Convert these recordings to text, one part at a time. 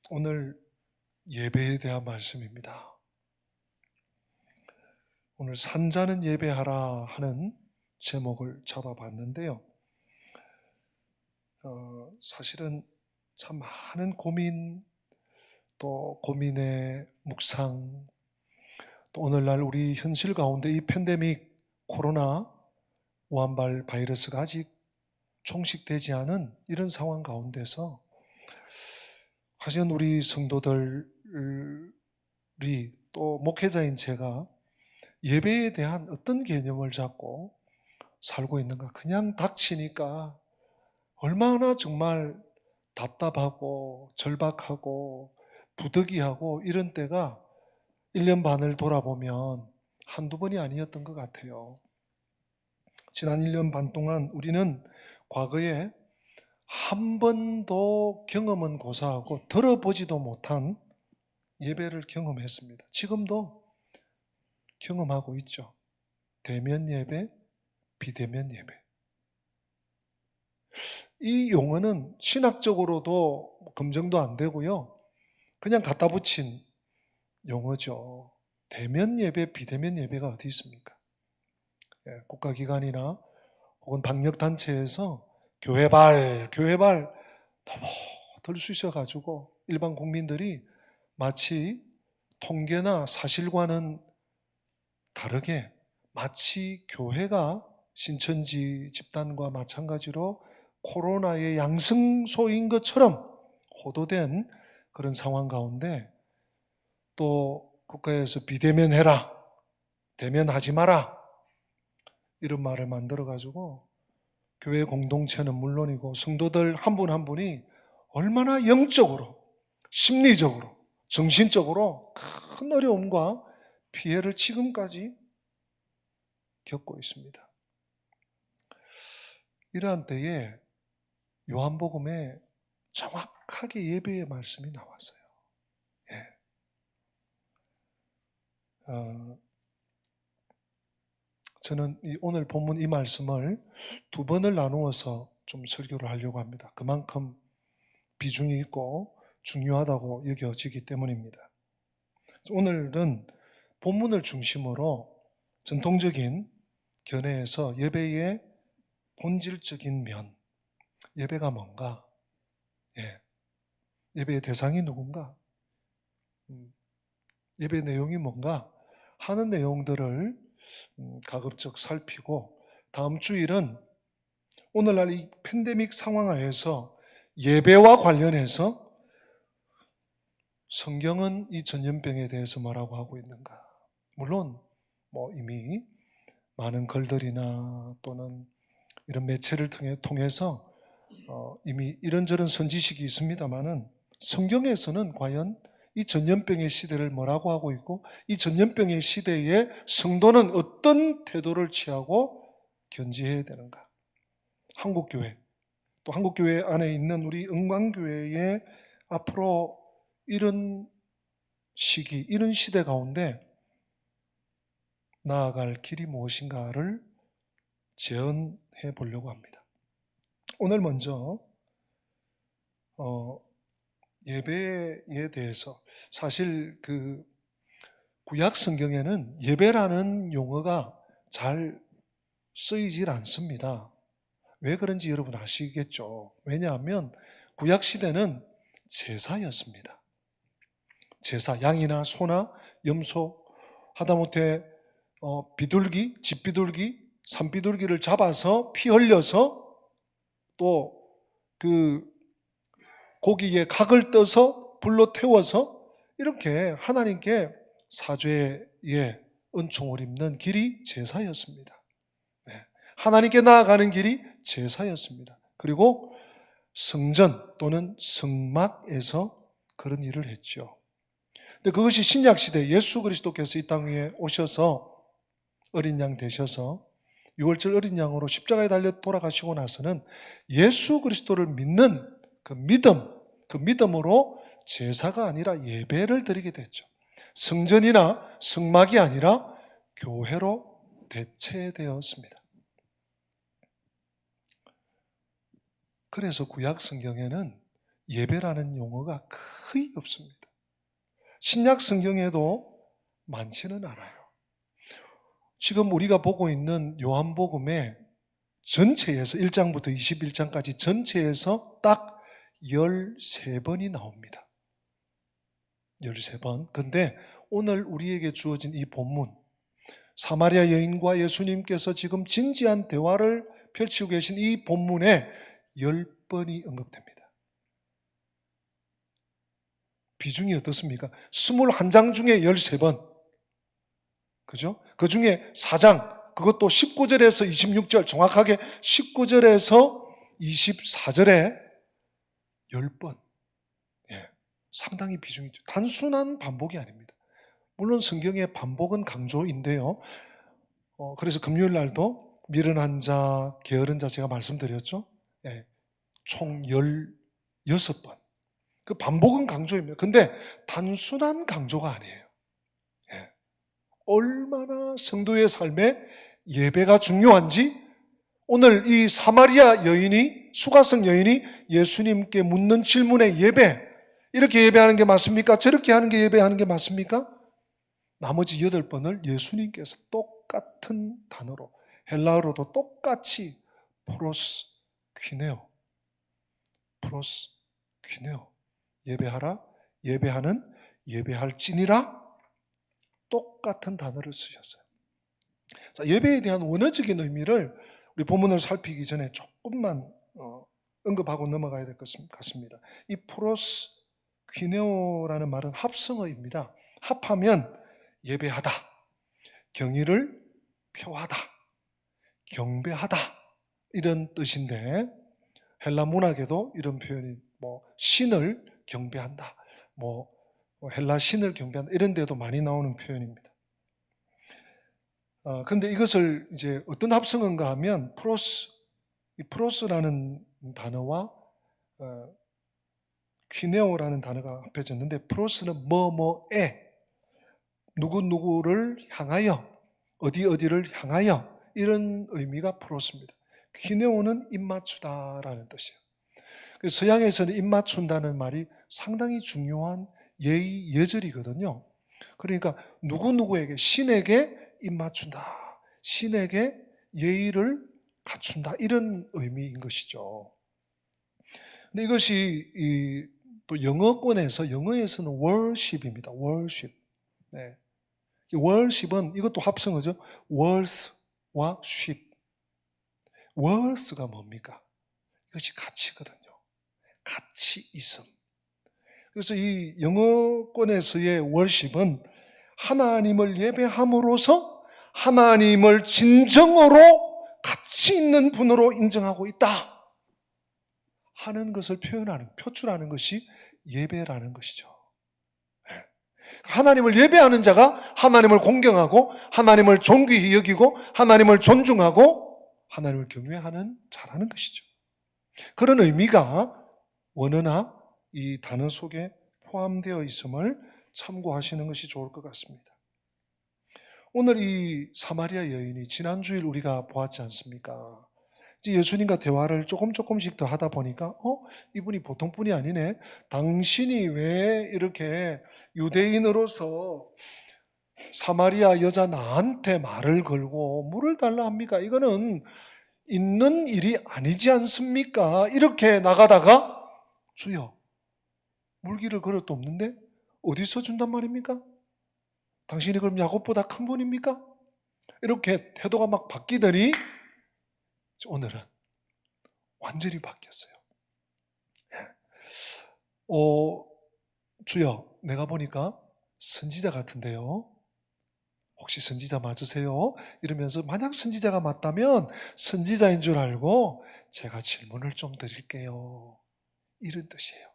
오늘 예배에 대한 말씀입니다. 오늘 산자는 예배하라 하는 제목을 잡아봤는데요. 사실은 참 많은 고민, 또 고민의 묵상, 또 오늘날 우리 현실 가운데 이 팬데믹 코로나 우한발 바이러스가 아직 종식되지 않은 이런 상황 가운데서 과연 우리 성도들이 또 목회자인 제가 예배에 대한 어떤 개념을 잡고 살고 있는가? 그냥 닥치니까 얼마나 정말 답답하고 절박하고 부득이하고 이런 때가 1년 반을 돌아보면 한두 번이 아니었던 것 같아요. 지난 1년 반 동안 우리는 과거에 한 번도 경험은 고사하고 들어보지도 못한 예배를 경험했습니다. 지금도 경험하고 있죠. 대면 예배, 비대면 예배. 이 용어는 신학적으로도 검증도 안 되고요. 그냥 갖다 붙인 용어죠. 대면 예배, 비대면 예배가 어디 있습니까? 국가기관이나 혹은 방역단체에서 교회발 너무 들 수 있어가지고 일반 국민들이 마치 통계나 사실과는 다르게 마치 교회가 신천지 집단과 마찬가지로 코로나의 양승소인 것처럼 호도된 그런 상황 가운데 또 국가에서 비대면 해라, 대면하지 마라 이런 말을 만들어가지고 교회 공동체는 물론이고 성도들 한 분 한 분이 얼마나 영적으로, 심리적으로, 정신적으로 큰 어려움과 피해를 지금까지 겪고 있습니다. 이러한 때에 요한복음에 정확하게 예배의 말씀이 나왔어요. 저는 오늘 본문 이 말씀을 두 번을 나누어서 좀 설교를 하려고 합니다. 그만큼 비중이 있고 중요하다고 여겨지기 때문입니다. 오늘은 본문을 중심으로 전통적인 견해에서 예배의 본질적인 면, 예배가 뭔가, 예배의 대상이 누군가, 예배 내용이 뭔가 하는 내용들을 가급적 살피고 다음 주일은 오늘날 이 팬데믹 상황 하에서 예배와 관련해서 성경은 이 전염병에 대해서 뭐라고 하고 있는가? 물론 이미 많은 글들이나 또는 이런 매체를 통해서 이미 이런저런 선지식이 있습니다만은 성경에서는 과연 이 전염병의 시대를 뭐라고 하고 있고 이 전염병의 시대에 성도는 어떤 태도를 취하고 견지해야 되는가? 한국교회 또 한국교회 안에 있는 우리 은광교회의 앞으로 이런 시기, 이런 시대 가운데 나아갈 길이 무엇인가를 재현해 보려고 합니다. 오늘 먼저 예배에 대해서 사실 그 구약 성경에는 예배라는 용어가 잘 쓰이질 않습니다. 왜 그런지 여러분 아시겠죠? 왜냐하면 구약 시대는 제사였습니다. 제사, 양이나 소나 염소, 하다못해 비둘기, 집비둘기, 산비둘기를 잡아서 피 흘려서 또 그 고기에 각을 떠서 불로 태워서 이렇게 하나님께 사죄의 은총을 입는 길이 제사였습니다. 하나님께 나아가는 길이 제사였습니다. 그리고 성전 또는 성막에서 그런 일을 했죠. 근데 그것이 신약 시대 예수 그리스도께서 이 땅 위에 오셔서 어린 양 되셔서 6월절 어린 양으로 십자가에 달려 돌아가시고 나서는 예수 그리스도를 믿는 그 믿음으로 제사가 아니라 예배를 드리게 됐죠. 성전이나 성막이 아니라 교회로 대체되었습니다. 그래서 구약 성경에는 예배라는 용어가 거의 없습니다. 신약 성경에도 많지는 않아요. 지금 우리가 보고 있는 요한복음의 전체에서 1장부터 21장까지 전체에서 딱 13번이 나옵니다. 13번. 근데 오늘 우리에게 주어진 이 본문, 사마리아 여인과 예수님께서 지금 진지한 대화를 펼치고 계신 이 본문에 10번이 언급됩니다. 비중이 어떻습니까? 21장 중에 13번. 그죠? 그 중에 4장, 그것도 19절에서 26절, 정확하게 19절에서 24절에 10번. 예, 상당히 비중이 있죠. 단순한 반복이 아닙니다. 물론 성경의 반복은 강조인데요. 그래서 금요일 날도 미련한 자, 게으른 자 제가 말씀드렸죠. 예, 총 16번. 그 반복은 강조입니다. 근데 단순한 강조가 아니에요. 예, 얼마나 성도의 삶에 예배가 중요한지 오늘 이 사마리아 여인이, 수가성 여인이 예수님께 묻는 질문에 예배, 이렇게 예배하는 게 맞습니까? 저렇게 하는 게 예배하는 게 맞습니까? 나머지 8번을 예수님께서 똑같은 단어로, 헬라어로도 똑같이 프로스 퀴네오, 프로스 퀴네오, 예배하라, 예배하는, 예배할지니라, 똑같은 단어를 쓰셨어요. 자, 예배에 대한 원어적인 의미를 우리 본문을 살피기 전에 조금만 언급하고 넘어가야 될 것 같습니다. 이 프로스 퀴네오라는 말은 합성어입니다. 합하면 예배하다, 경의를 표하다, 경배하다, 이런 뜻인데, 헬라 문학에도 이런 표현이 신을 경배한다, 헬라 신을 경배한다, 이런 데도 많이 나오는 표현입니다. 근데 이것을 이제 어떤 합성어인가 하면 이 프로스라는 단어와 퀴네오라는 단어가 합해졌는데, 프로스는 뭐뭐에, 누구누구를 향하여, 어디를 향하여, 이런 의미가 프로스입니다. 퀴네오는 입맞추다라는 뜻이에요. 그래서 서양에서는 입맞춘다는 말이 상당히 중요한 예의, 예절이거든요. 그러니까 누구누구에게, 신에게 입맞춘다, 신에게 예의를 갖춘다, 이런 의미인 것이죠. 근데 이것이 또 영어에서는 worship입니다. worship. 네. worship은 이것도 합성어죠. worth와 ship. worth가 뭡니까? 이것이 가치거든요. 가치 있음. 그래서 이 영어권에서의 worship은 하나님을 예배함으로써 하나님을 진정으로 가치 있는 분으로 인정하고 있다 하는 것을 표출하는 것이 예배라는 것이죠. 하나님을 예배하는 자가 하나님을 공경하고 하나님을 존귀히 여기고 하나님을 존중하고 하나님을 경외하는 자라는 것이죠. 그런 의미가 원어나 이 단어 속에 포함되어 있음을 참고하시는 것이 좋을 것 같습니다. 오늘 이 사마리아 여인이 지난주일 우리가 보았지 않습니까? 이제 예수님과 대화를 조금씩 더 하다 보니까 이분이 보통 분이 아니네. 당신이 왜 이렇게 유대인으로서 사마리아 여자 나한테 말을 걸고 물을 달라 합니까? 이거는 있는 일이 아니지 않습니까? 이렇게 나가다가 주여, 물기를 걸어도 없는데 어디서 준단 말입니까? 당신이 그럼 야곱보다 큰 분입니까? 이렇게 태도가 막 바뀌더니 오늘은 완전히 바뀌었어요. 주여, 내가 보니까 선지자 같은데요. 혹시 선지자 맞으세요? 이러면서 만약 선지자가 맞다면 선지자인 줄 알고 제가 질문을 좀 드릴게요. 이런 뜻이에요.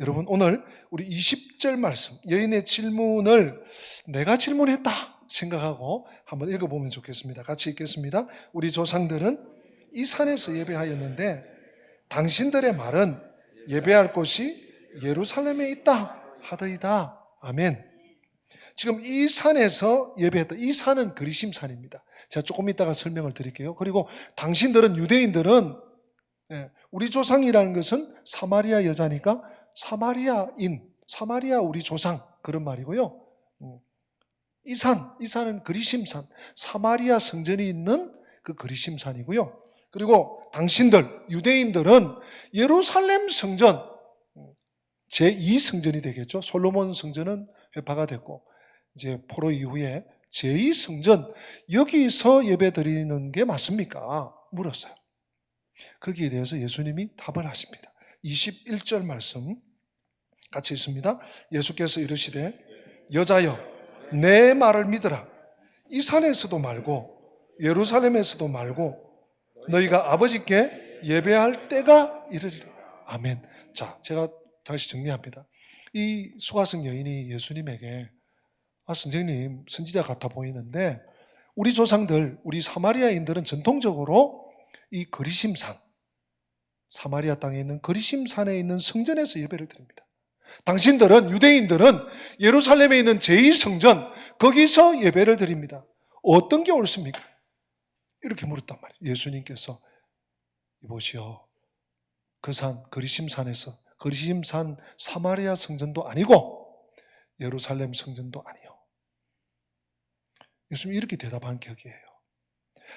여러분, 오늘 우리 20절 말씀, 여인의 질문을 내가 질문했다 생각하고 한번 읽어보면 좋겠습니다. 같이 읽겠습니다. 우리 조상들은 이 산에서 예배하였는데 당신들의 말은 예배할 곳이 예루살렘에 있다 하더이다. 아멘. 지금 이 산에서 예배했다. 이 산은 그리심산입니다. 제가 조금 이따가 설명을 드릴게요. 그리고 당신들은, 유대인들은, 우리 조상이라는 것은 사마리아 여자니까 사마리아인, 사마리아 우리 조상 그런 말이고요. 이 산은 그리심산, 사마리아 성전이 있는 그 그리심산이고요. 그리고 당신들 유대인들은 예루살렘 성전, 제2성전이 되겠죠. 솔로몬 성전은 회파가 됐고 이제 포로 이후에 제2성전, 여기서 예배 드리는 게 맞습니까? 물었어요. 거기에 대해서 예수님이 답을 하십니다. 21절 말씀 같이 있습니다. 예수께서 이르시되 여자여 내 말을 믿으라. 이 산에서도 말고 예루살렘에서도 말고 너희가 아버지께 예배할 때가 이르리라. 아멘. 자, 제가 다시 정리합니다. 이 수가성 여인이 예수님에게 선생님 선지자 같아 보이는데 우리 조상들, 우리 사마리아인들은 전통적으로 이 그리심산, 사마리아 땅에 있는 그리심산에 있는 성전에서 예배를 드립니다. 당신들은, 유대인들은 예루살렘에 있는 제2성전, 거기서 예배를 드립니다. 어떤 게 옳습니까? 이렇게 물었단 말이에요. 예수님께서 이보시오. 그 산, 그리심산에서, 그리심산 사마리아 성전도 아니고 예루살렘 성전도 아니요. 예수님이 이렇게 대답한 격이에요.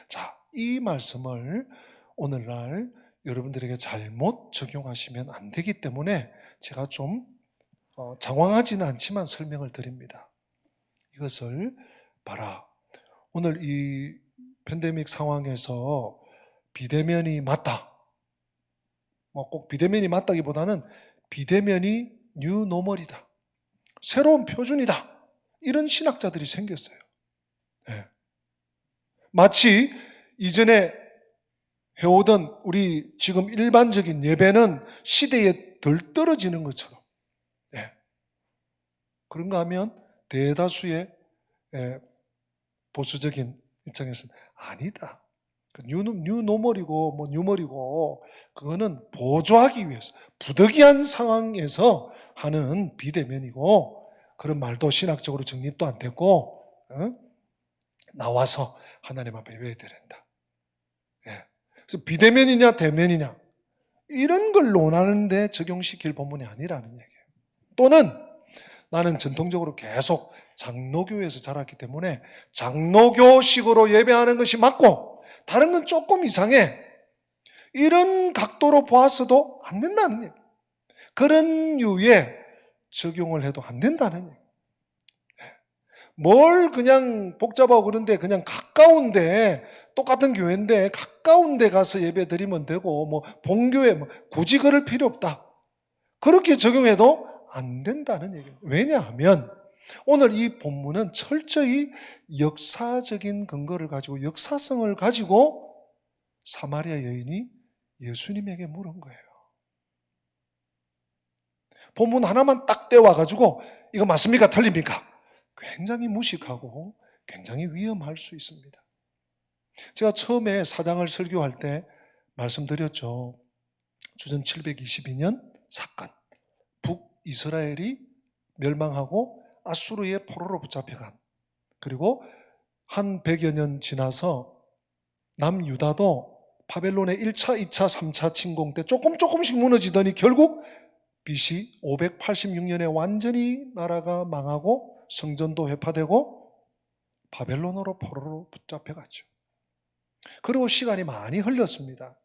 자, 이 말씀을 오늘날 여러분들에게 잘못 적용하시면 안 되기 때문에 제가 좀 장황하지는 않지만 설명을 드립니다. 이것을 봐라. 오늘 이 팬데믹 상황에서 비대면이 맞다. 꼭 비대면이 맞다기보다는 비대면이 뉴노멀이다. 새로운 표준이다. 이런 신학자들이 생겼어요. 네. 마치 이전에 해오던 우리 지금 일반적인 예배는 시대에 덜 떨어지는 것처럼. 네. 그런가 하면 대다수의 보수적인 입장에서는 아니다. 뉴노멀이고 뭐 뉴멀이고 그거는 보조하기 위해서 부득이한 상황에서 하는 비대면이고 그런 말도 신학적으로 정립도 안 되고 나와서 하나님 앞에 예배해야 된다. 예. 그래서 비대면이냐 대면이냐 이런 걸 논하는데 적용시킬 본문이 아니라는 얘기예요. 또는 나는 전통적으로 계속 장로교에서 자랐기 때문에 장로교식으로 예배하는 것이 맞고 다른 건 조금 이상해. 이런 각도로 보았어도 안 된다는 얘기예요. 그런 류의 적용을 해도 안 된다는 얘기예요. 뭘 그냥 복잡하고 그런데 그냥 가까운데 똑같은 교회인데 가까운데 가서 예배 드리면 되고 뭐 본교회 뭐 굳이 그럴 필요 없다. 그렇게 적용해도 안 된다는 얘기예요. 왜냐하면 오늘 이 본문은 철저히 역사적인 근거를 가지고 역사성을 가지고 사마리아 여인이 예수님에게 물은 거예요. 본문 하나만 딱 떼와가지고 이거 맞습니까? 틀립니까? 굉장히 무식하고 굉장히 위험할 수 있습니다. 제가 처음에 사장을 설교할 때 말씀드렸죠. 주전 722년 사건. 북이스라엘이 멸망하고 아수르의 포로로 붙잡혀간. 그리고 한 100여 년 지나서 남유다도 바벨론의 1차, 2차, 3차 침공 때 조금씩 무너지더니 결국 BC 586년에 완전히 나라가 망하고 성전도 회파되고 바벨론으로 포로로 붙잡혀갔죠. 그리고 시간이 많이 흘렀습니다.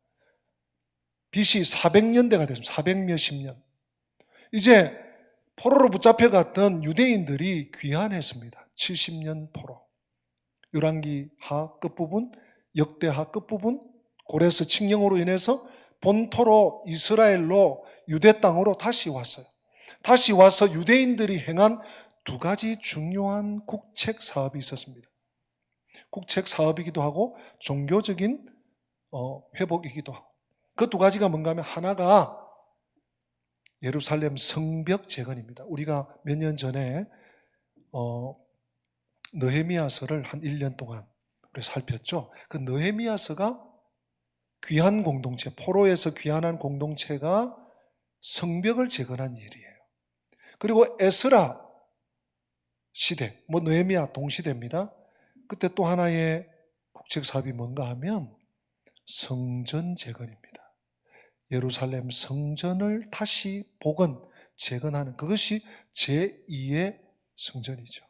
BC 400년대가 됐습니다. 400몇십 년. 이제 포로로 붙잡혀갔던 유대인들이 귀환했습니다. 70년 포로. 열왕기하 끝부분, 역대하 끝부분, 고레스 칙령으로 인해서 본토로 이스라엘로 유대 땅으로 다시 왔어요. 다시 와서 유대인들이 행한 두 가지 중요한 국책 사업이 있었습니다. 국책 사업이기도 하고 종교적인 회복이기도 하고 그 두 가지가 뭔가 하면 하나가 예루살렘 성벽 재건입니다. 우리가 몇 년 전에 느헤미야서를 한 1년 동안 우리 살폈죠. 그 느헤미야서가 귀한 공동체, 포로에서 귀환한 공동체가 성벽을 재건한 일이에요. 그리고 에스라 시대, 느헤미야 동시대입니다. 그때 또 하나의 국책 사업이 뭔가 하면 성전 재건입니다. 예루살렘 성전을 다시 복원, 재건하는, 그것이 제2의 성전이죠.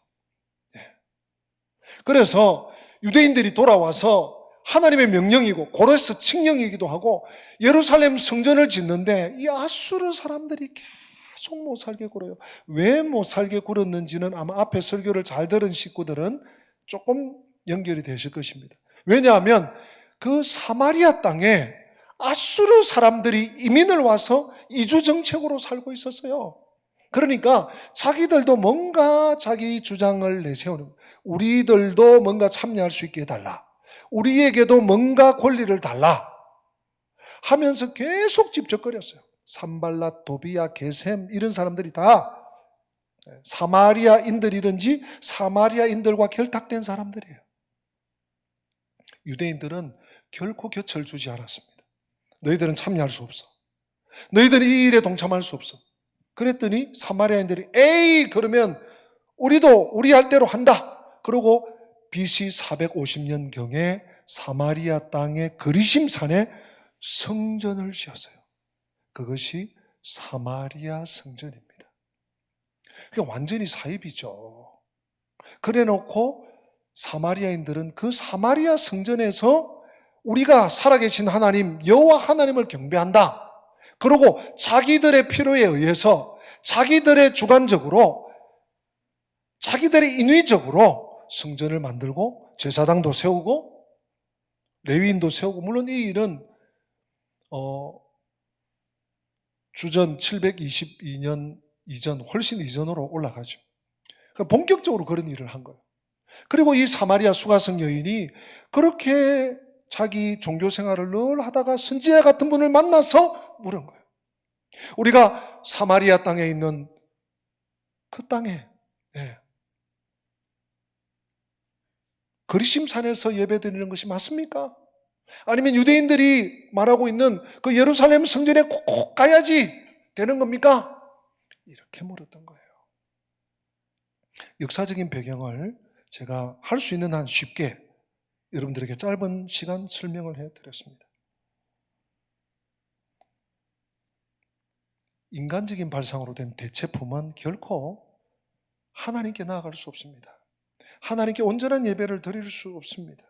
그래서 유대인들이 돌아와서 하나님의 명령이고 고레스 칙령이기도 하고 예루살렘 성전을 짓는데 이 아수르 사람들이 계속 못 살게 굴어요. 왜 못 살게 굴었는지는 아마 앞에 설교를 잘 들은 식구들은 조금 연결이 되실 것입니다. 왜냐하면 그 사마리아 땅에 아수르 사람들이 이민을 와서 이주 정책으로 살고 있었어요. 그러니까 자기들도 뭔가 자기 주장을 내세우는, 우리들도 뭔가 참여할 수 있게 해달라, 우리에게도 뭔가 권리를 달라 하면서 계속 집적거렸어요. 산발랏, 도비야, 게셈 이런 사람들이 다 사마리아인들이든지 사마리아인들과 결탁된 사람들이에요. 유대인들은 결코 곁을 주지 않았습니다. 너희들은 참여할 수 없어. 너희들은 이 일에 동참할 수 없어. 그랬더니 사마리아인들이 에이 그러면 우리도 우리 할 대로 한다. 그러고 BC 450년경에 사마리아 땅의 그리심산에 성전을 지었어요. 그것이 사마리아 성전입니다. 그게 완전히 사입이죠. 그래 놓고 사마리아인들은 그 사마리아 성전에서 우리가 살아계신 하나님 여호와 하나님을 경배한다. 그리고 자기들의 필요에 의해서 자기들의 주관적으로 자기들의 인위적으로 성전을 만들고 제사장도 세우고 레위인도 세우고, 물론 이 일은 주전 722년 이전, 훨씬 이전으로 올라가죠. 그러니까 본격적으로 그런 일을 한 거예요. 그리고 이 사마리아 수가성 여인이 그렇게 자기 종교 생활을 늘 하다가 선지자 같은 분을 만나서 물은 거예요. 우리가 사마리아 땅에 있는 그 땅에 그리심산에서 예배드리는 것이 맞습니까? 아니면 유대인들이 말하고 있는 그 예루살렘 성전에 꼭 가야지 되는 겁니까? 이렇게 물었던 거예요. 역사적인 배경을 제가 할 수 있는 한 쉽게 여러분들에게 짧은 시간 설명을 해드렸습니다. 인간적인 발상으로 된 대체품은 결코 하나님께 나아갈 수 없습니다. 하나님께 온전한 예배를 드릴 수 없습니다.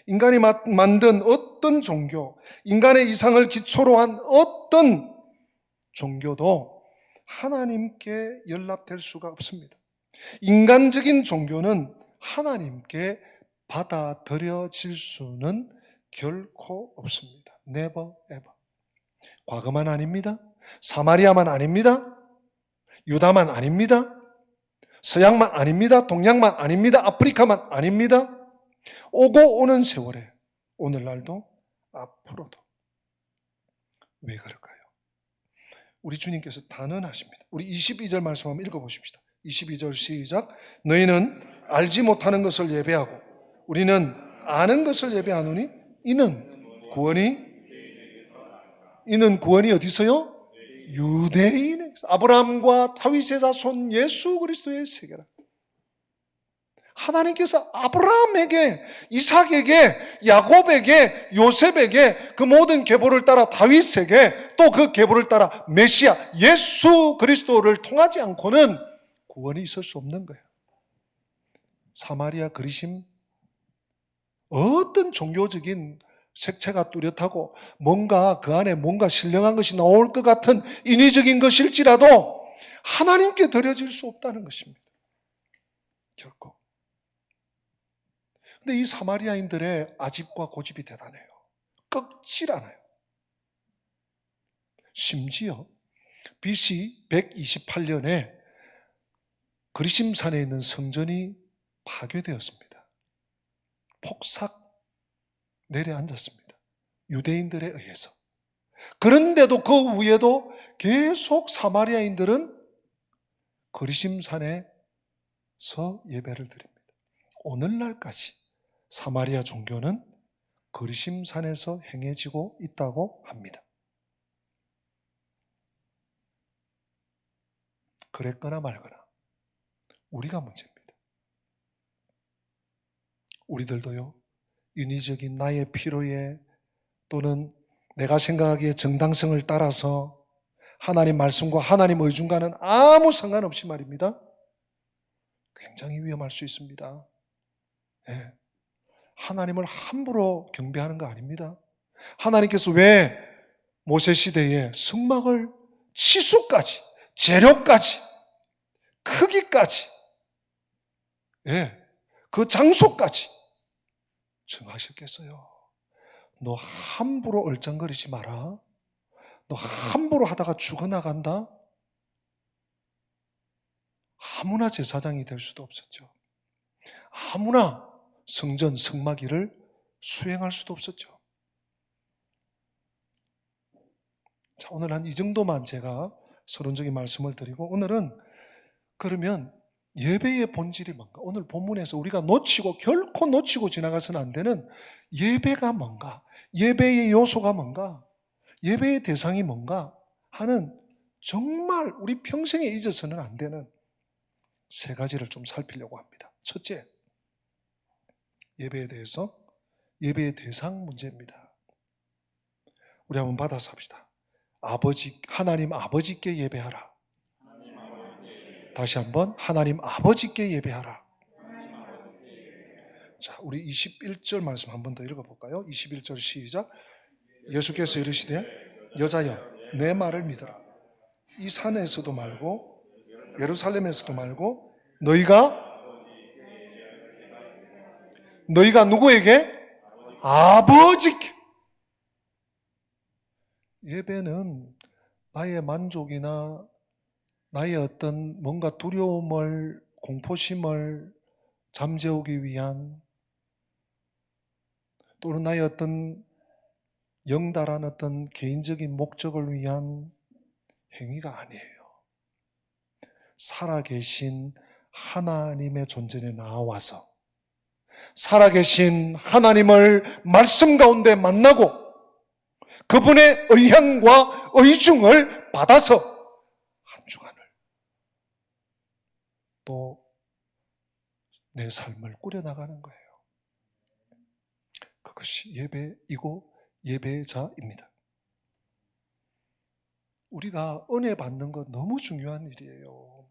인간이 만든 어떤 종교, 인간의 이상을 기초로 한 어떤 종교도 하나님께 연락될 수가 없습니다. 인간적인 종교는 하나님께 받아들여질 수는 결코 없습니다. Never ever. 과거만 아닙니다. 사마리아만 아닙니다. 유다만 아닙니다. 서양만 아닙니다. 동양만 아닙니다. 아프리카만 아닙니다. 오고 오는 세월에 오늘날도 앞으로도. 왜 그럴까요? 우리 주님께서 단언하십니다. 우리 22절 말씀 한번 읽어보십시다. 22절 시작. 너희는 알지 못하는 것을 예배하고 우리는 아는 것을 예배하노니 이는 구원이 어디서요? 유대인에서, 아브라함과 다윗의 자손 예수 그리스도의 세계라. 하나님께서 아브라함에게, 이삭에게, 야곱에게, 요셉에게 그 모든 계보를 따라 다윗에게, 또 그 계보를 따라 메시아 예수 그리스도를 통하지 않고는 구원이 있을 수 없는 거예요. 사마리아 그리심, 어떤 종교적인 색채가 뚜렷하고 뭔가 그 안에 뭔가 신령한 것이 나올 것 같은 인위적인 것일지라도 하나님께 드려질 수 없다는 것입니다. 결코. 근데 이 사마리아인들의 아집과 고집이 대단해요. 꺾질 않아요. 심지어 BC 128년에 그리심산에 있는 성전이 파괴되었습니다. 폭삭 내려앉았습니다. 유대인들에 의해서. 그런데도 그 위에도 계속 사마리아인들은 그리심산에서 예배를 드립니다. 오늘날까지 사마리아 종교는 그리심산에서 행해지고 있다고 합니다. 그랬거나 말거나 우리가 문제입니다. 우리들도요, 인위적인 나의 필요에 또는 내가 생각하기에 정당성을 따라서 하나님 말씀과 하나님 의중과는 아무 상관없이 말입니다. 굉장히 위험할 수 있습니다. 네. 하나님을 함부로 경배하는 거 아닙니다. 하나님께서 왜 모세 시대에 성막을 치수까지, 재료까지, 크기까지, 그 장소까지 정하셨겠어요? 너 함부로 얼짱거리지 마라. 너 함부로 하다가 죽어나간다? 아무나 제사장이 될 수도 없었죠. 아무나 성전, 성막일을 수행할 수도 없었죠. 자, 오늘 한 이 정도만 제가 서론적인 말씀을 드리고, 오늘은 그러면 예배의 본질이 뭔가? 오늘 본문에서 우리가 결코 놓치고 지나가서는 안 되는 예배가 뭔가? 예배의 요소가 뭔가? 예배의 대상이 뭔가? 하는 정말 우리 평생에 잊어서는 안 되는 세 가지를 좀 살피려고 합니다. 첫째, 예배에 대해서 예배의 대상 문제입니다. 우리 한번 받아서 합시다. 하나님 아버지께 예배하라. 다시 한번 하나님 아버지께 예배하라. 자, 우리 21절 말씀 한 번 더 읽어볼까요? 21절 시작. 예수께서 이르시되 여자여 내 말을 믿어라. 이 산에서도 말고 예루살렘에서도 말고 너희가 누구에게? 아버지께. 예배는 나의 만족이나 나의 어떤 뭔가 두려움을, 공포심을 잠재우기 위한, 또는 나의 어떤 영달한 어떤 개인적인 목적을 위한 행위가 아니에요. 살아계신 하나님의 존재에 나와서 살아계신 하나님을 말씀 가운데 만나고 그분의 의향과 의중을 받아서 한 주간을 또 내 삶을 꾸려나가는 거예요. 그것이 예배이고 예배자입니다. 우리가 은혜 받는 건 너무 중요한 일이에요.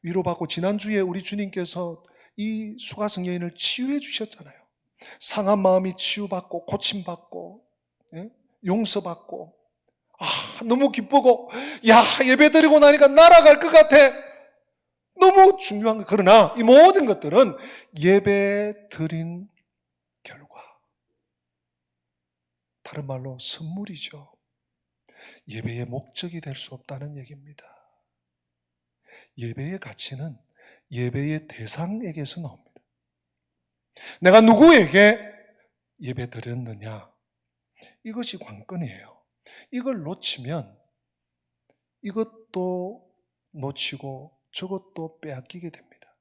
위로받고, 지난주에 우리 주님께서 이 수가성 여인을 치유해 주셨잖아요. 상한 마음이 치유받고 고침받고 용서받고, 너무 기쁘고, 예배 드리고 나니까 날아갈 것 같아. 너무 중요한 거. 그러나 이 모든 것들은 예배 드린 결과, 다른 말로 선물이죠. 예배의 목적이 될 수 없다는 얘기입니다. 예배의 가치는 예배의 대상에게서 나옵니다. 내가 누구에게 예배 드렸느냐, 이것이 관건이에요. 이걸 놓치면 이것도 놓치고 저것도 빼앗기게 됩니다.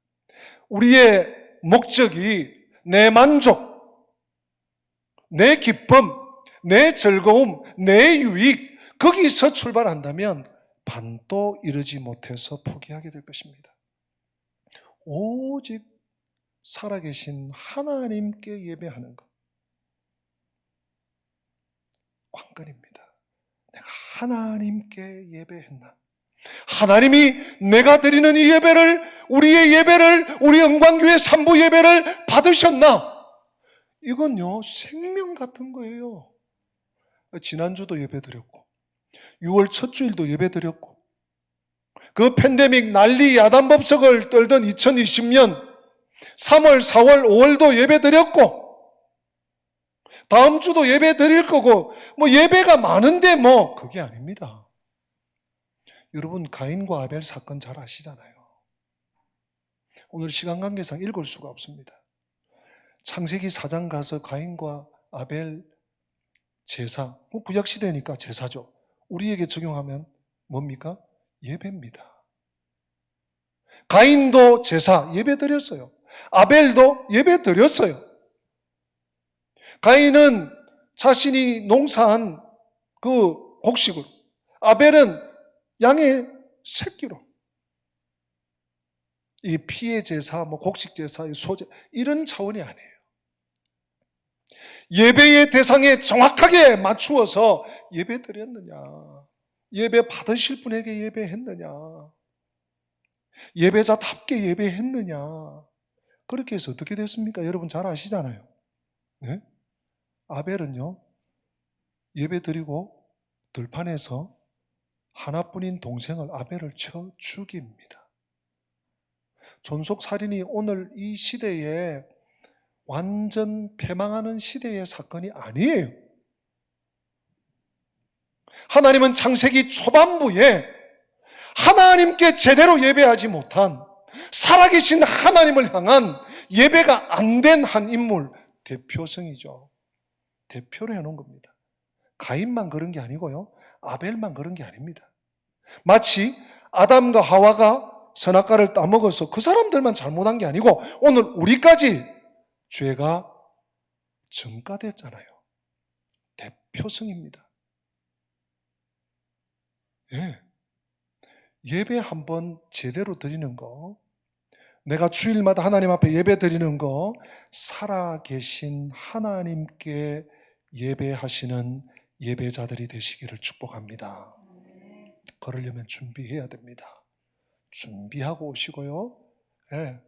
우리의 목적이 내 만족, 내 기쁨, 내 즐거움, 내 유익, 거기서 출발한다면 반도 이루지 못해서 포기하게 될 것입니다. 오직 살아계신 하나님께 예배하는 것, 관건입니다. 내가 하나님께 예배했나? 하나님이 내가 드리는 이 예배를, 우리의 예배를, 우리 영광교회 3부 예배를 받으셨나? 이건요, 생명 같은 거예요. 지난주도 예배 드렸고 6월 첫 주일도 예배 드렸고, 그 팬데믹 난리 야단법석을 떨던 2020년 3월, 4월, 5월도 예배 드렸고, 다음 주도 예배 드릴 거고, 예배가 많은데 그게 아닙니다. 여러분, 가인과 아벨 사건 잘 아시잖아요. 오늘 시간 관계상 읽을 수가 없습니다. 창세기 4장 가서 가인과 아벨 제사, 구약시대니까 제사죠. 우리에게 적용하면 뭡니까? 예배입니다. 가인도 제사 예배 드렸어요. 아벨도 예배 드렸어요. 가인은 자신이 농사한 그 곡식으로, 아벨은 양의 새끼로. 이 피의 제사, 곡식 제사, 소제, 이런 차원이 아니에요. 예배의 대상에 정확하게 맞추어서 예배 드렸느냐, 예배 받으실 분에게 예배했느냐? 예배자답게 예배했느냐? 그렇게 해서 어떻게 됐습니까? 여러분 잘 아시잖아요. 네? 아벨은요, 예배 드리고 들판에서 하나뿐인 동생을 아벨을 쳐 죽입니다. 존속살인이 오늘 이 시대에 완전 패망하는 시대의 사건이 아니에요. 하나님은 창세기 초반부에 하나님께 제대로 예배하지 못한 살아계신 하나님을 향한 예배가 안 된 한 인물 대표성이죠. 대표로 해놓은 겁니다. 가인만 그런 게 아니고요, 아벨만 그런 게 아닙니다. 마치 아담과 하와가 선악과를 따먹어서 그 사람들만 잘못한 게 아니고 오늘 우리까지 죄가 증가됐잖아요. 대표성입니다. 예. 예배 한번 제대로 드리는 거, 내가 주일마다 하나님 앞에 예배 드리는 거, 살아계신 하나님께 예배하시는 예배자들이 되시기를 축복합니다. 그러려면 준비해야 됩니다. 준비하고 오시고요. 예.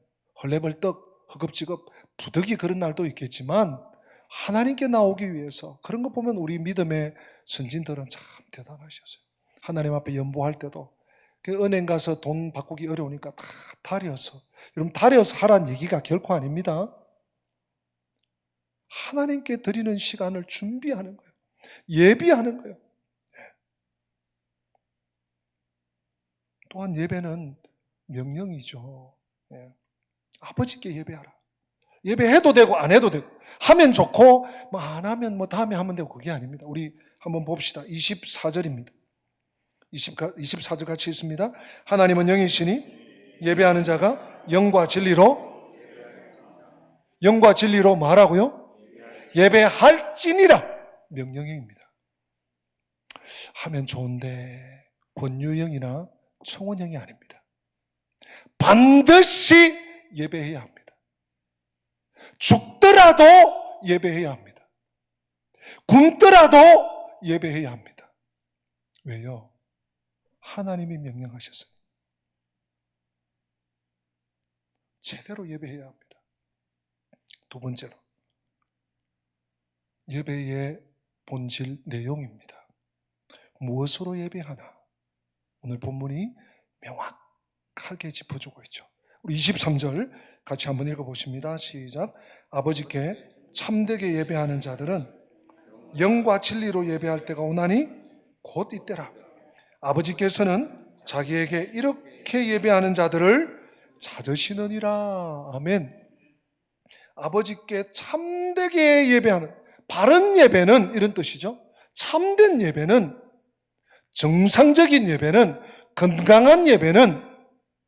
헐레벌떡 허겁지겁 부득이 그런 날도 있겠지만 하나님께 나오기 위해서, 그런 거 보면 우리 믿음의 선진들은 참 대단하셨어요. 하나님 앞에 연보할 때도 은행 가서 돈 바꾸기 어려우니까 다 다려서, 여러분 다려서 하라는 얘기가 결코 아닙니다. 하나님께 드리는 시간을 준비하는 거예요. 예비하는 거예요. 또한 예배는 명령이죠. 아버지께 예배하라. 예배해도 되고 안 해도 되고, 하면 좋고 뭐 안 하면 뭐 다음에 하면 되고, 그게 아닙니다. 우리 한번 봅시다. 24절입니다. 24절 같이 읽습니다. 하나님은 영이시니 예배하는 자가 영과 진리로 말하고요, 예배할지니라. 명령입니다. 하면 좋은데 권유형이나 청원형이 아닙니다. 반드시 예배해야 합니다. 죽더라도 예배해야 합니다. 굶더라도 예배해야 합니다. 왜요? 하나님이 명령하셨어요. 제대로 예배해야 합니다. 두 번째로, 예배의 본질 내용입니다. 무엇으로 예배하나? 오늘 본문이 명확하게 짚어주고 있죠. 우리 23절 같이 한번 읽어보십니다. 시작. 아버지께 참되게 예배하는 자들은 영과 진리로 예배할 때가 오나니 곧 이때라. 아버지께서는 자기에게 이렇게 예배하는 자들을 찾으시느니라. 아멘. 아버지께 참되게 예배하는, 바른 예배는 이런 뜻이죠. 참된 예배는, 정상적인 예배는, 건강한 예배는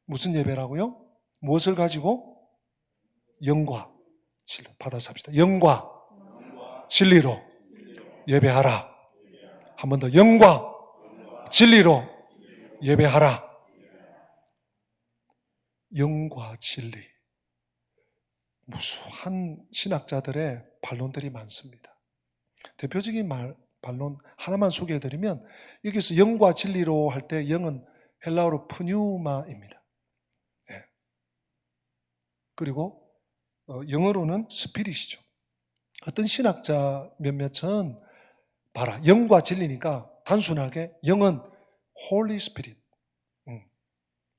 무슨 예배라고요? 무엇을 가지고? 영과 진리. 받아서 합시다. 영과 진리로 예배하라. 한 번 더. 영과 진리로 예배하라. 영과 진리. 무수한 신학자들의 반론들이 많습니다. 대표적인 반론 하나만 소개해드리면, 여기서 영과 진리로 할 때 영은 헬라어로 푸뉴마입니다. 네. 그리고 영어로는 스피릿이죠. 어떤 신학자 몇몇은 봐라, 영과 진리니까 단순하게 영은 Holy Spirit,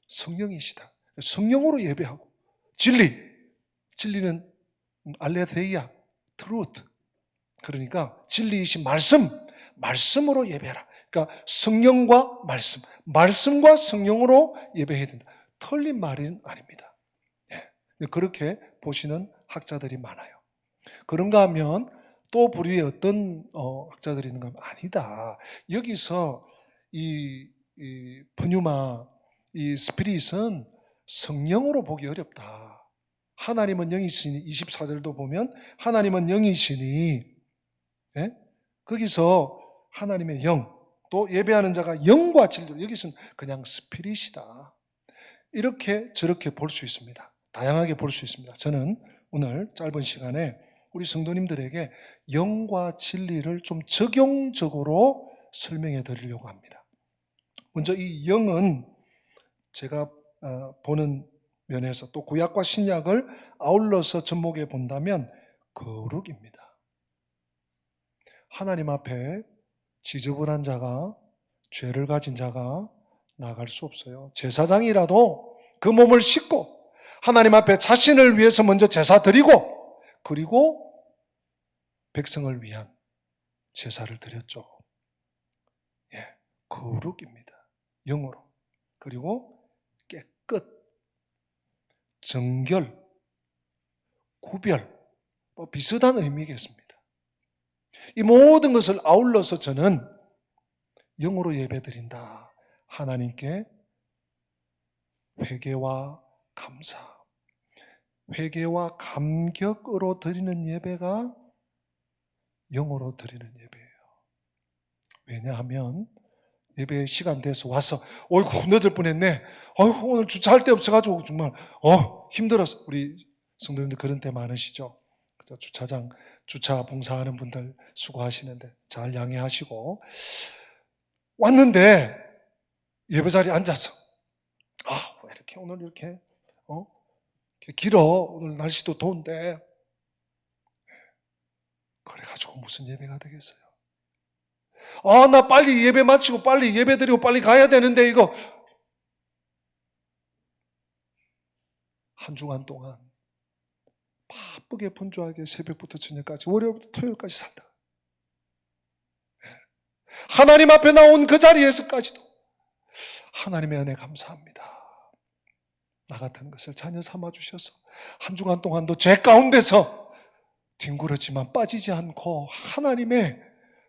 성령이시다. 성령으로 예배하고, 진리는 알레데이아, truth. 그러니까 진리이신 말씀으로 예배하라. 그러니까 성령과 말씀과 성령으로 예배해야 된다. 틀린 말은 아닙니다. 그렇게 보시는 학자들이 많아요. 그런가 하면 또 부류의 어떤 학자들이 있는가 하면 아니다. 여기서 이 푸뉴마, 이 스피릿은 성령으로 보기 어렵다. 하나님은 영이시니, 24절도 보면 하나님은 영이시니, 거기서 하나님의 영, 또 예배하는 자가 영과 진리로, 여기서는 그냥 스피릿이다. 이렇게 저렇게 볼 수 있습니다. 다양하게 볼 수 있습니다. 저는 오늘 짧은 시간에 우리 성도님들에게 영과 진리를 좀 적용적으로 설명해 드리려고 합니다. 먼저 이 영은 제가 보는 면에서 또 구약과 신약을 아울러서 접목해 본다면 거룩입니다. 하나님 앞에 지저분한 자가, 죄를 가진 자가 나갈 수 없어요. 제사장이라도 그 몸을 씻고 하나님 앞에 자신을 위해서 먼저 제사 드리고 그리고 백성을 위한 제사를 드렸죠. 예, 거룩입니다. 영으로. 그리고 깨끗, 정결, 구별, 비슷한 의미겠습니다. 이 모든 것을 아울러서 저는 영으로 예배드린다. 하나님께 회개와 감사, 회개와 감격으로 드리는 예배가 영으로 드리는 예배예요. 왜냐하면 예배 시간 돼서 와서 어이구 늦을 뻔했네. 어이구 오늘 주차할 데 없어가지고 정말 힘들었어. 우리 성도님들 그런 때 많으시죠. 그래서 주차장 주차 봉사하는 분들 수고하시는데 잘 양해하시고 왔는데 예배 자리에 앉아서 왜 이렇게 오늘 이렇게 길어 오늘 날씨도 더운데 그래가지고 무슨 예배가 되겠어요? 나 빨리 예배 마치고 빨리 예배 드리고 빨리 가야 되는데 이거 한 주간 동안 바쁘게 분주하게 새벽부터 저녁까지 월요일부터 토요일까지 살다 하나님 앞에 나온 그 자리에서까지도 하나님의 은혜 감사합니다. 나 같은 것을 자녀 삼아주셔서 한 주간 동안도 죄 가운데서 뒹굴었지만 빠지지 않고 하나님의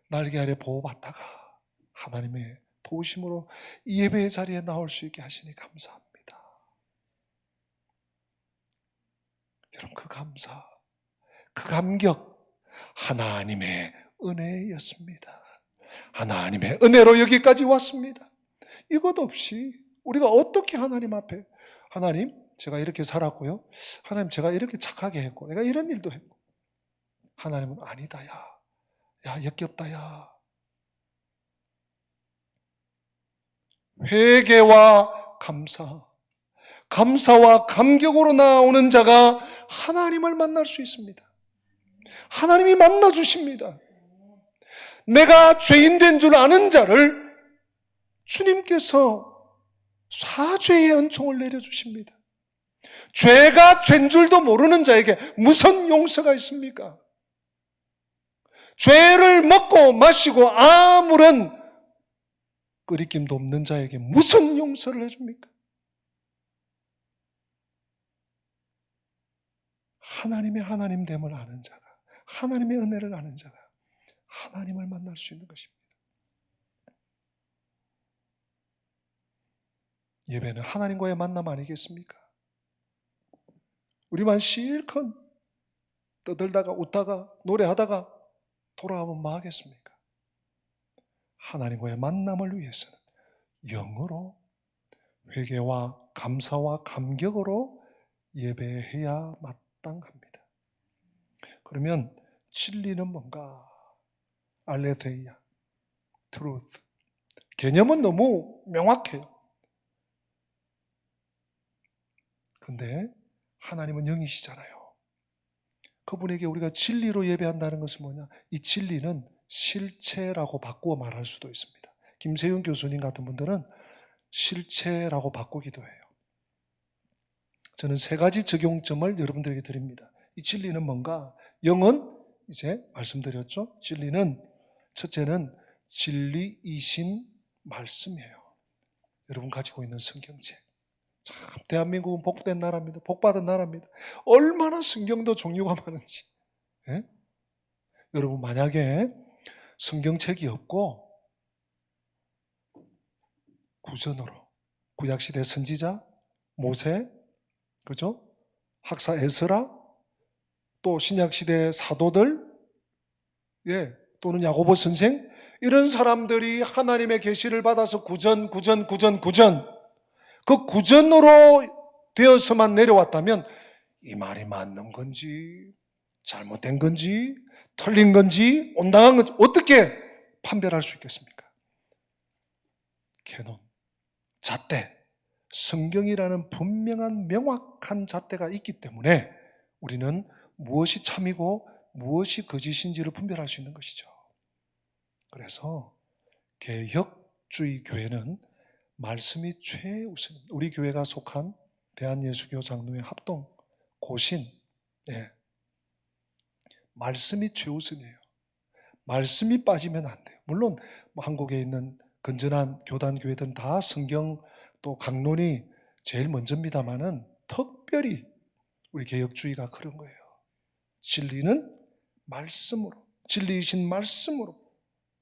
날개 아래 보호받다가 하나님의 도우심으로 이 예배의 자리에 나올 수 있게 하시니 감사합니다. 여러분 그 감사, 그 감격 하나님의 은혜였습니다. 하나님의 은혜로 여기까지 왔습니다. 이것 없이 우리가 어떻게 하나님 앞에 하나님 제가 이렇게 살았고요. 하나님 제가 이렇게 착하게 했고 내가 이런 일도 했고 하나님은 아니다 야 역겹다 야 회개와 감사 감사와 감격으로 나오는 자가 하나님을 만날 수 있습니다. 하나님이 만나 주십니다. 내가 죄인 된 줄 아는 자를 주님께서 사죄의 은총을 내려주십니다. 죄가 죄인 줄도 모르는 자에게 무슨 용서가 있습니까? 죄를 먹고 마시고 아무런 끄리낌도 없는 자에게 무슨 용서를 해줍니까? 하나님의 하나님됨을 아는 자가, 하나님의 은혜를 아는 자가 하나님을 만날 수 있는 것입니다. 예배는 하나님과의 만남 아니겠습니까? 우리만 실컷 떠들다가 웃다가 노래하다가 돌아오면 뭐 하겠습니까? 하나님과의 만남을 위해서는 영으로 회개와 감사와 감격으로 예배해야 마땅합니다. 그러면 진리는 뭔가? 알레테이아, 트루트. 개념은 너무 명확해요. 근데 하나님은 영이시잖아요. 그분에게 우리가 진리로 예배한다는 것은 뭐냐? 이 진리는 실체라고 바꾸어 말할 수도 있습니다. 김세윤 교수님 같은 분들은 실체라고 바꾸기도 해요. 저는 세 가지 적용점을 여러분들에게 드립니다. 이 진리는 뭔가? 영은 이제 말씀드렸죠. 진리는 첫째는 진리이신 말씀이에요. 여러분 가지고 있는 성경책. 참 대한민국은 복된 나라입니다. 복받은 나라입니다. 얼마나 성경도 종류가 많은지. 예? 여러분 만약에 성경책이 없고 구전으로 구약시대 선지자, 모세, 그죠? 학사 에스라, 또 신약시대 사도들, 또는 야고보 선생, 이런 사람들이 하나님의 계시를 받아서 구전, 그 구전으로 되어서만 내려왔다면 이 말이 맞는 건지 잘못된 건지 틀린 건지 온당한 건지 어떻게 판별할 수 있겠습니까? 캐논, 잣대, 성경이라는 분명한 명확한 잣대가 있기 때문에 우리는 무엇이 참이고 무엇이 거짓인지를 분별할 수 있는 것이죠. 그래서 개혁주의 교회는 말씀이 최우선입니다. 우리 교회가 속한 대한예수교 장로회 합동 고신, 말씀이 최우선이에요. 말씀이 빠지면 안 돼요. 물론 한국에 있는 건전한 교단 교회들은 다 성경 또 강론이 제일 먼저입니다만은 특별히 우리 개혁주의가 그런 거예요. 진리는 말씀으로, 진리이신 말씀으로,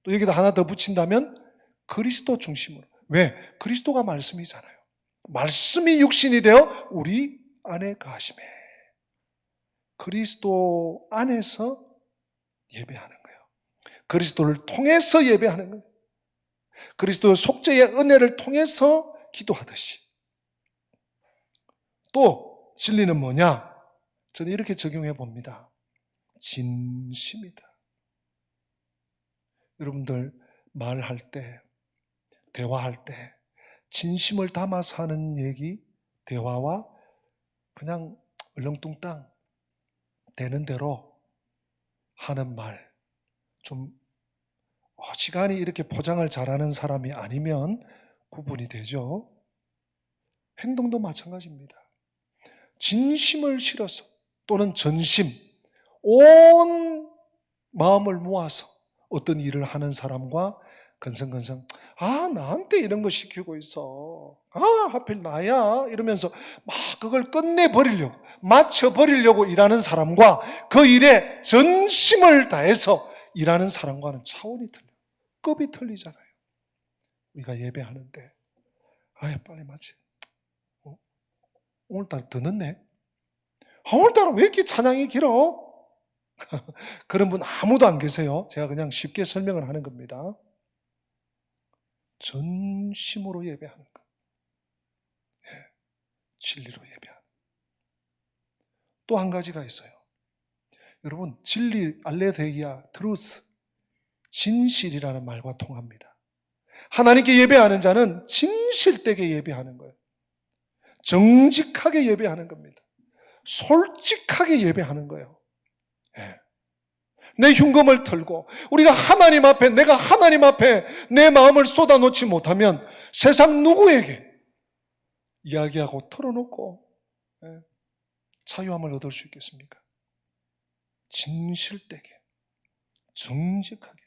또 여기다 하나 더 붙인다면 그리스도 중심으로. 왜? 그리스도가 말씀이잖아요. 말씀이 육신이 되어 우리 안에 거하심에 그리스도 안에서 예배하는 거예요. 그리스도를 통해서 예배하는 거예요. 그리스도의 속죄의 은혜를 통해서 기도하듯이. 또 진리는 뭐냐? 저는 이렇게 적용해 봅니다. 진심이다. 여러분들 말할 때, 대화할 때 진심을 담아서 하는 얘기, 대화와 그냥 얼렁뚱땅 되는 대로 하는 말, 좀 시간이 이렇게 포장을 잘하는 사람이 아니면 구분이 되죠. 행동도 마찬가지입니다. 진심을 실어서 또는 전심, 온 마음을 모아서 어떤 일을 하는 사람과 건성건성 나한테 이런 거 시키고 있어. 하필 나야 이러면서 막 그걸 끝내버리려고 맞춰버리려고 일하는 사람과 그 일에 전심을 다해서 일하는 사람과는 차원이 틀려요. 급이 틀리잖아요. 우리가 예배하는데 빨리 마치 오늘따라 더 늦네. 오늘따라 왜 이렇게 찬양이 길어? 그런 분 아무도 안 계세요. 제가 그냥 쉽게 설명을 하는 겁니다. 전심으로 예배하는 것. 진리로 예배하는. 또 한 가지가 있어요. 여러분, 진리, 알레데이아, 트루스, 진실이라는 말과 통합니다. 하나님께 예배하는 자는 진실되게 예배하는 거예요. 정직하게 예배하는 겁니다. 솔직하게 예배하는 거예요. 내 흉금을 털고 우리가 하나님 앞에, 내가 하나님 앞에 내 마음을 쏟아놓지 못하면 세상 누구에게 이야기하고 털어놓고 자유함을 얻을 수 있겠습니까? 진실되게, 정직하게,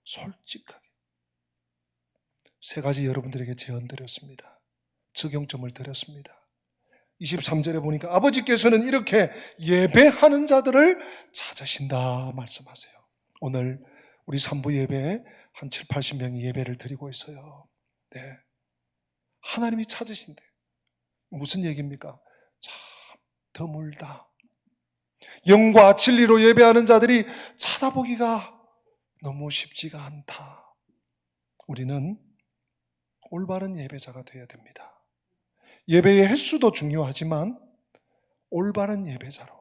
솔직하게. 세 가지 여러분들에게 제안 드렸습니다. 적용점을 드렸습니다. 23절에 보니까 아버지께서는 이렇게 예배하는 자들을 찾으신다 말씀하세요. 오늘 우리 3부 예배에 한 7, 80명이 예배를 드리고 있어요. 하나님이 찾으신대. 무슨 얘기입니까? 참 드물다. 영과 진리로 예배하는 자들이 찾아보기가 너무 쉽지가 않다. 우리는 올바른 예배자가 되어야 됩니다. 예배의 횟수도 중요하지만 올바른 예배자로,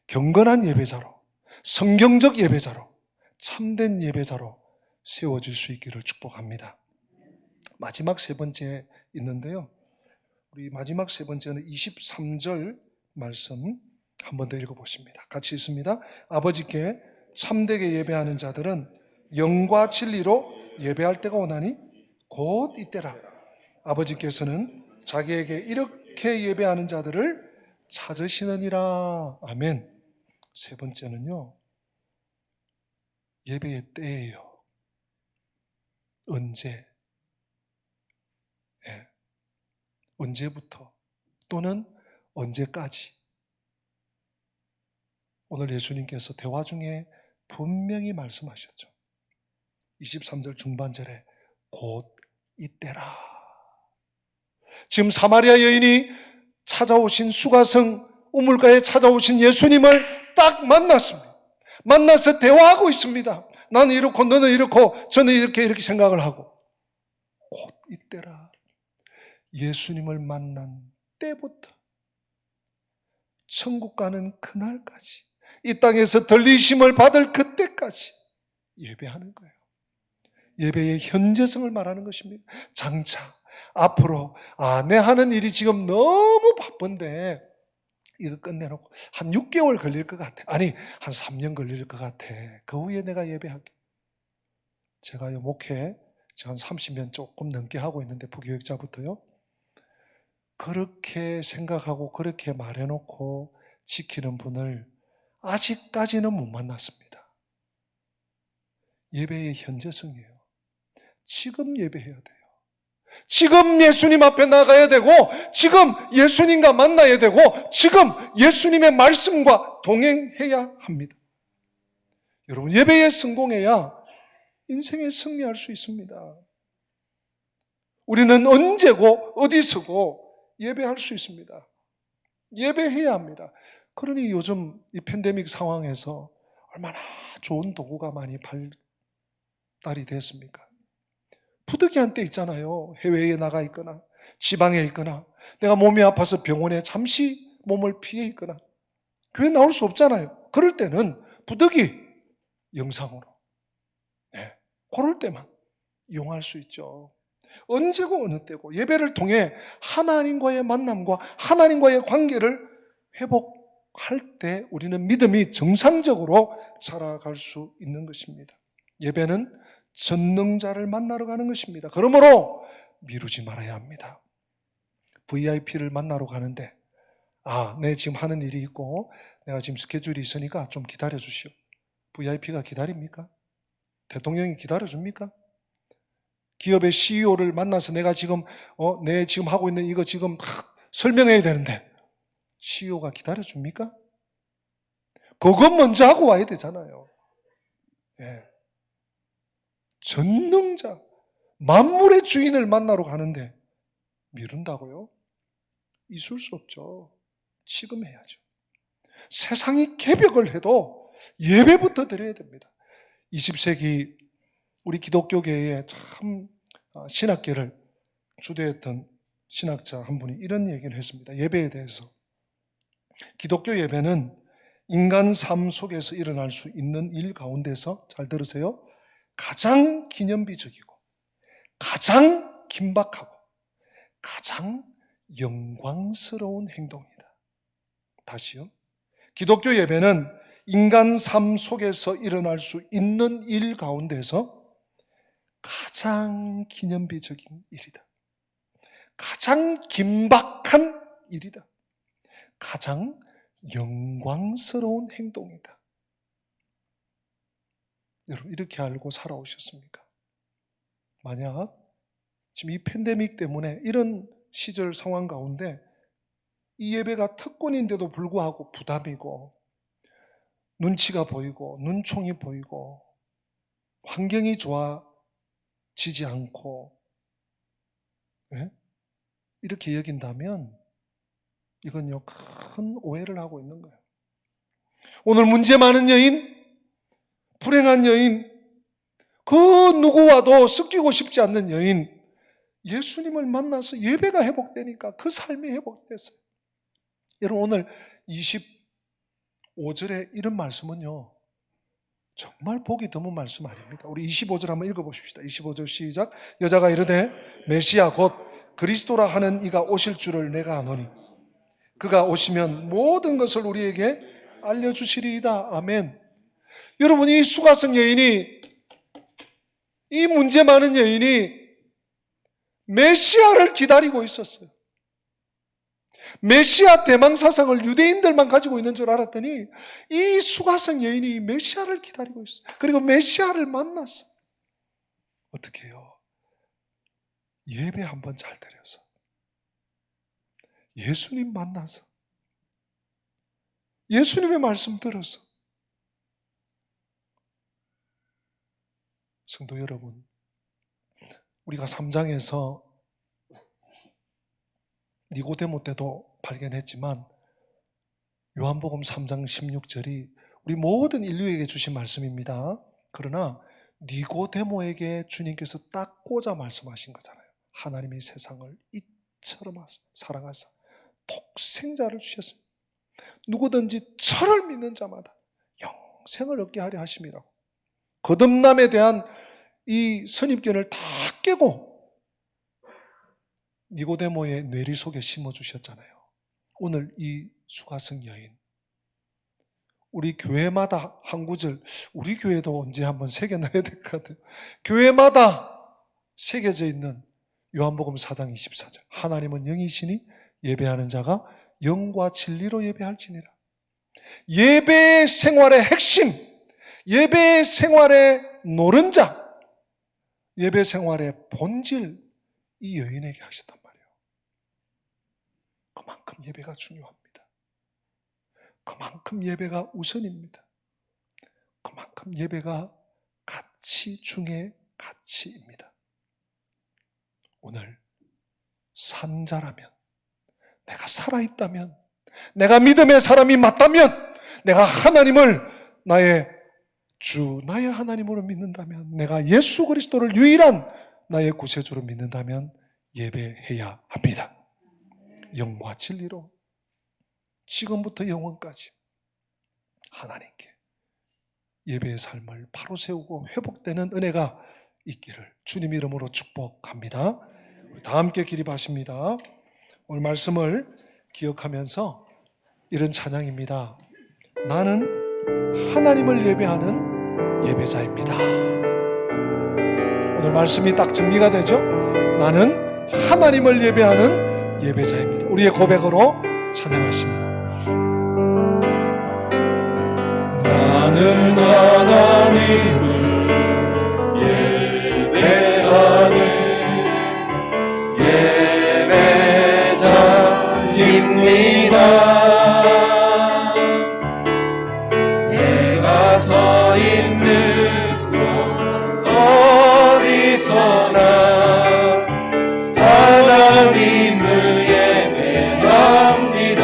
경건한 예배자로, 성경적 예배자로, 참된 예배자로 세워질 수 있기를 축복합니다. 마지막 세 번째 있는데요. 우리 마지막 세 번째는 23절 말씀 한 번 더 읽어보십니다. 같이 읽습니다. 아버지께 참되게 예배하는 자들은 영과 진리로 예배할 때가 오나니 곧 이때라. 아버지께서는 자기에게 이렇게 예배하는 자들을 찾으시느니라. 아멘. 세 번째는요, 예배의 때예요. 언제? 언제부터 또는 언제까지? 오늘 예수님께서 대화 중에 분명히 말씀하셨죠. 23절 중반절에 곧 이때라. 지금 사마리아 여인이 찾아오신 수가성 우물가에 찾아오신 예수님을 딱 만났습니다. 만나서 대화하고 있습니다. 나는 이렇고 너는 이렇고 저는 이렇게 생각을 하고 곧 이때라. 예수님을 만난 때부터 천국 가는 그날까지 이 땅에서 들리심을 받을 그때까지 예배하는 거예요. 예배의 현재성을 말하는 것입니다. 장차 앞으로 내 하는 일이 지금 너무 바쁜데 이거 끝내놓고 한 6개월 걸릴 것 같아. 아니 한 3년 걸릴 것 같아. 그 후에 내가 예배할게. 제가 목회 한 30년 조금 넘게 하고 있는데 부교육자부터요. 그렇게 생각하고 그렇게 말해놓고 지키는 분을 아직까지는 못 만났습니다. 예배의 현재성이에요. 지금 예배해야 돼요. 지금 예수님 앞에 나가야 되고, 지금 예수님과 만나야 되고, 지금 예수님의 말씀과 동행해야 합니다. 여러분, 예배에 성공해야 인생에 승리할 수 있습니다. 우리는 언제고 어디서고 예배할 수 있습니다. 예배해야 합니다. 그러니 요즘 이 팬데믹 상황에서 얼마나 좋은 도구가 많이 발달이 됐습니까? 부득이한 때 있잖아요. 해외에 나가 있거나 지방에 있거나 내가 몸이 아파서 병원에 잠시 몸을 피해 있거나 교회 나올 수 없잖아요. 그럴 때는 부득이 영상으로 그럴 때만 이용할 수 있죠. 언제고 어느 때고 예배를 통해 하나님과의 만남과 하나님과의 관계를 회복할 때 우리는 믿음이 정상적으로 살아갈 수 있는 것입니다. 예배는 전능자를 만나러 가는 것입니다. 그러므로 미루지 말아야 합니다. VIP를 만나러 가는데 내 지금 하는 일이 있고 내가 지금 스케줄이 있으니까 좀 기다려 주시오. VIP가 기다립니까? 대통령이 기다려 줍니까? 기업의 CEO를 만나서 내가 지금 내 지금 하고 있는 이거 지금 설명해야 되는데 CEO가 기다려 줍니까? 그것 먼저 하고 와야 되잖아요. 예. 전능자, 만물의 주인을 만나러 가는데 미룬다고요? 있을 수 없죠. 지금 해야죠. 세상이 개벽을 해도 예배부터 드려야 됩니다. 20세기 우리 기독교계에 참 신학계를 주도했던 신학자 한 분이 이런 얘기를 했습니다. 예배에 대해서. 기독교 예배는 인간 삶 속에서 일어날 수 있는 일 가운데서, 잘 들으세요, 가장 기념비적이고 가장 긴박하고 가장 영광스러운 행동이다. 다시요. 기독교 예배는 인간 삶 속에서 일어날 수 있는 일 가운데서 가장 기념비적인 일이다. 가장 긴박한 일이다. 가장 영광스러운 행동이다. 여러분, 이렇게 알고 살아오셨습니까? 만약 지금 이 팬데믹 때문에 이런 시절 상황 가운데 이 예배가 특권인데도 불구하고 부담이고 눈치가 보이고 눈총이 보이고 환경이 좋아지지 않고 이렇게 여긴다면 이건요 큰 오해를 하고 있는 거예요. 오늘 문제 많은 여인, 불행한 여인, 그 누구와도 섞이고 싶지 않는 여인, 예수님을 만나서 예배가 회복되니까 그 삶이 회복됐어요. 여러분, 오늘 25절에 이런 말씀은요 정말 보기 드문 말씀 아닙니까? 우리 25절 한번 읽어보십시다. 25절 시작. 여자가 이르되 메시아 곧 그리스도라 하는 이가 오실 줄을 내가 아노니 그가 오시면 모든 것을 우리에게 알려주시리이다. 아멘. 여러분, 이 수가성 여인이, 이 문제 많은 여인이 메시아를 기다리고 있었어요. 메시아 대망사상을 유대인들만 가지고 있는 줄 알았더니 이 수가성 여인이 메시아를 기다리고 있어요. 그리고 메시아를 만났어요. 어떻게 해요? 예배 한번 잘 드려서, 예수님 만나서, 예수님의 말씀 들어서. 성도 여러분, 우리가 3장에서 니고데모 때도 발견했지만 요한복음 3장 16절이 우리 모든 인류에게 주신 말씀입니다. 그러나 니고데모에게 주님께서 딱 꽂아 말씀하신 거잖아요. 하나님이 세상을 이처럼 사랑하사 독생자를 주셨습니다. 누구든지 저를 믿는 자마다 영생을 얻게 하려 하심이라고. 거듭남에 대한 이 선입견을 다 깨고 니고데모의 뇌리 속에 심어주셨잖아요. 오늘 이 수가성 여인, 우리 교회마다 한 구절, 우리 교회도 언제 한번 새겨놔야 될 것 같아요. 교회마다 새겨져 있는 요한복음 4장 24절, 하나님은 영이시니 예배하는 자가 영과 진리로 예배할지니라. 예배 생활의 핵심, 예배 생활의 노른자, 예배 생활의 본질, 이 여인에게 하셨단 말이에요. 그만큼 예배가 중요합니다. 그만큼 예배가 우선입니다. 그만큼 예배가 가치 중에 가치입니다. 오늘 산 자라면, 내가 살아있다면, 내가 믿음의 사람이 맞다면, 내가 하나님을 나의 주, 나의 하나님으로 믿는다면, 내가 예수 그리스도를 유일한 나의 구세주로 믿는다면 예배해야 합니다. 영과 진리로 지금부터 영원까지 하나님께 예배의 삶을 바로 세우고 회복되는 은혜가 있기를 주님 이름으로 축복합니다. 다 함께 기립하십니다. 오늘 말씀을 기억하면서 이런 찬양입니다. 나는 하나님을 예배하는 예배자입니다. 오늘 말씀이 딱 정리가 되죠? 나는 하나님을 예배하는 예배자입니다. 우리의 고백으로 찬양하십니다. 나는 하나님을 예배하는 예배자입니다. 내가 서 있는 곳 어디서나 하나님을 예배합니다.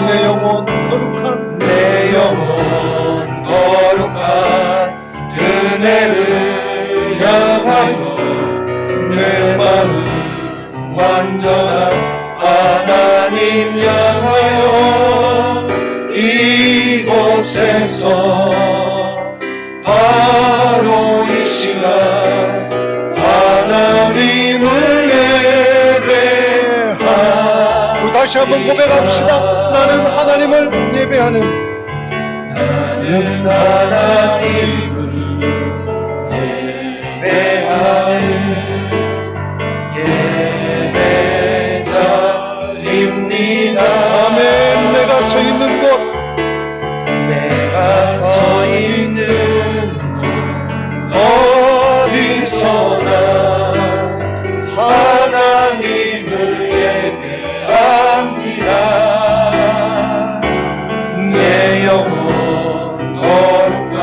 내 영혼 거룩한 내 영혼 거룩한 은혜를 향하여 내 마음 완전한 하나님 향하여 이곳에서 바로 이 시간 하나님을 예배하라. 우리 다시 한번 고백합시다. 나는 하나님을 예배하는, 나는 하나님을 예배하는 예배자입니다. 아멘. 내가 서 있는 곳, 내가 서 있는 곳 어디서나 하나님을 예배합니다. 내 영혼 거룩한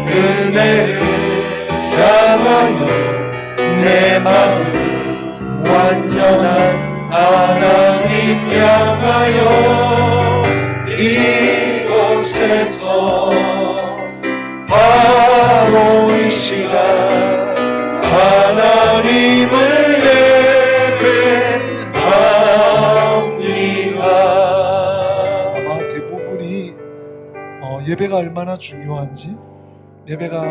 은혜를 향하여 내 마음 완전한 하나님 향하여 이곳에서 바로 이 시간 하나님을 예배합니다. 아마 대부분이 예배가 얼마나 중요한지, 예배가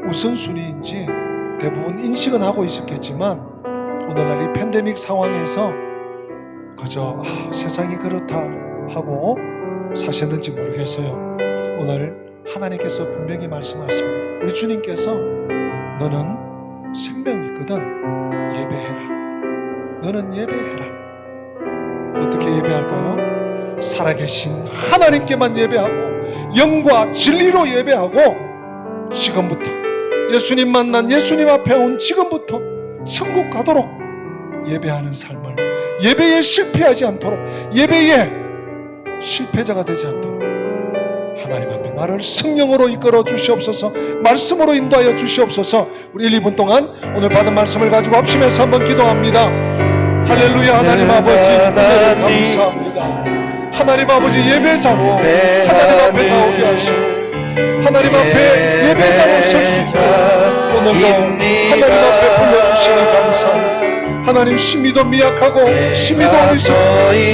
우선순위인지 대부분 인식은 하고 있었겠지만, 오늘날 이 팬데믹 상황에서 그저 세상이 그렇다 하고 사셨는지 모르겠어요. 오늘 하나님께서 분명히 말씀하십니다. 우리 주님께서 너는 생명이 있거든 예배해라. 너는 예배해라. 어떻게 예배할까요? 살아계신 하나님께만 예배하고 영과 진리로 예배하고, 지금부터 예수님 만난 예수님 앞에 온 지금부터 천국 가도록 예배하는 삶을, 예배에 실패하지 않도록, 예배에 실패자가 되지 않도록 하나님 앞에 나를 성령으로 이끌어 주시옵소서, 말씀으로 인도하여 주시옵소서. 우리 1, 2분 동안 오늘 받은 말씀을 가지고 합심해서 한번 기도합니다. 할렐루야. 하나님 아버지 은혜를 감사합니다. 하나님 아버지 예배자로 하나님 앞에 나오게 하시고 하나님 앞에 예배자로 설 수 있도록 오늘도 하나님 앞에 불러주시니 감사합니다. 하나님, 심히도 미약하고 심히도 어리석고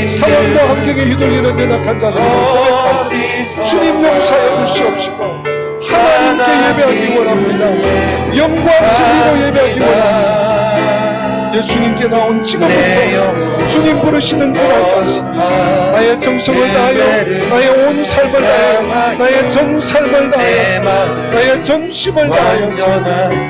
상황과 환경에 휘둘리는 연약한 자들을 고백하여 주님 용서해 주시옵시고 하나님께 예배하기 원합니다. 영과 진리로 예배하기 원합니다. 예수님께 나온 지금부터 주님 부르시는 그날까지 나의 정성을 다하여 나의 온 삶을 다하여 나의 전 삶을 다하여서 나의 전심을 다하여서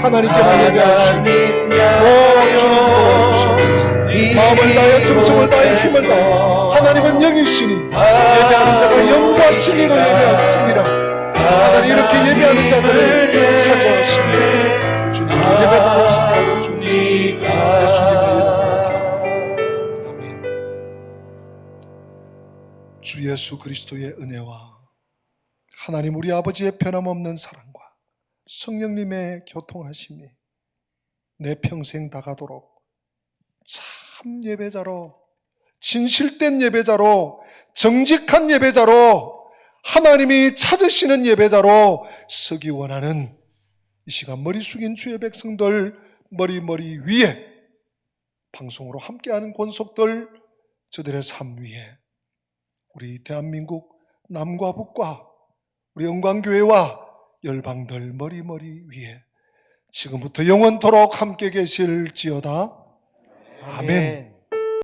하나님께만 예배하시고 주님 도와주시옵소서. 마음을 다하여 정성을 다하여 힘을 다하여 하나님은 영이시니 예배하는 자가 영과 진리로 예배하시니라. 하나님 이렇게 예배하는 자들을 찾아오시니 주님께 예배자로 시켜여 주옵소서. 예수님의 이름으로 아멘. 주 예수 그리스도의 은혜와 하나님 우리 아버지의 변함없는 사랑과 성령님의 교통하심이 내 평생 다가도록 참 예배자로, 진실된 예배자로, 정직한 예배자로, 하나님이 찾으시는 예배자로 서기 원하는 이 시간 머리 숙인 주의 백성들, 머리 위에 방송으로 함께하는 권속들, 저들의 삶 위에 우리 대한민국 남과 북과 우리 영광교회와 열방들 머리 위에 지금부터 영원토록 함께 계실지어다. 아멘.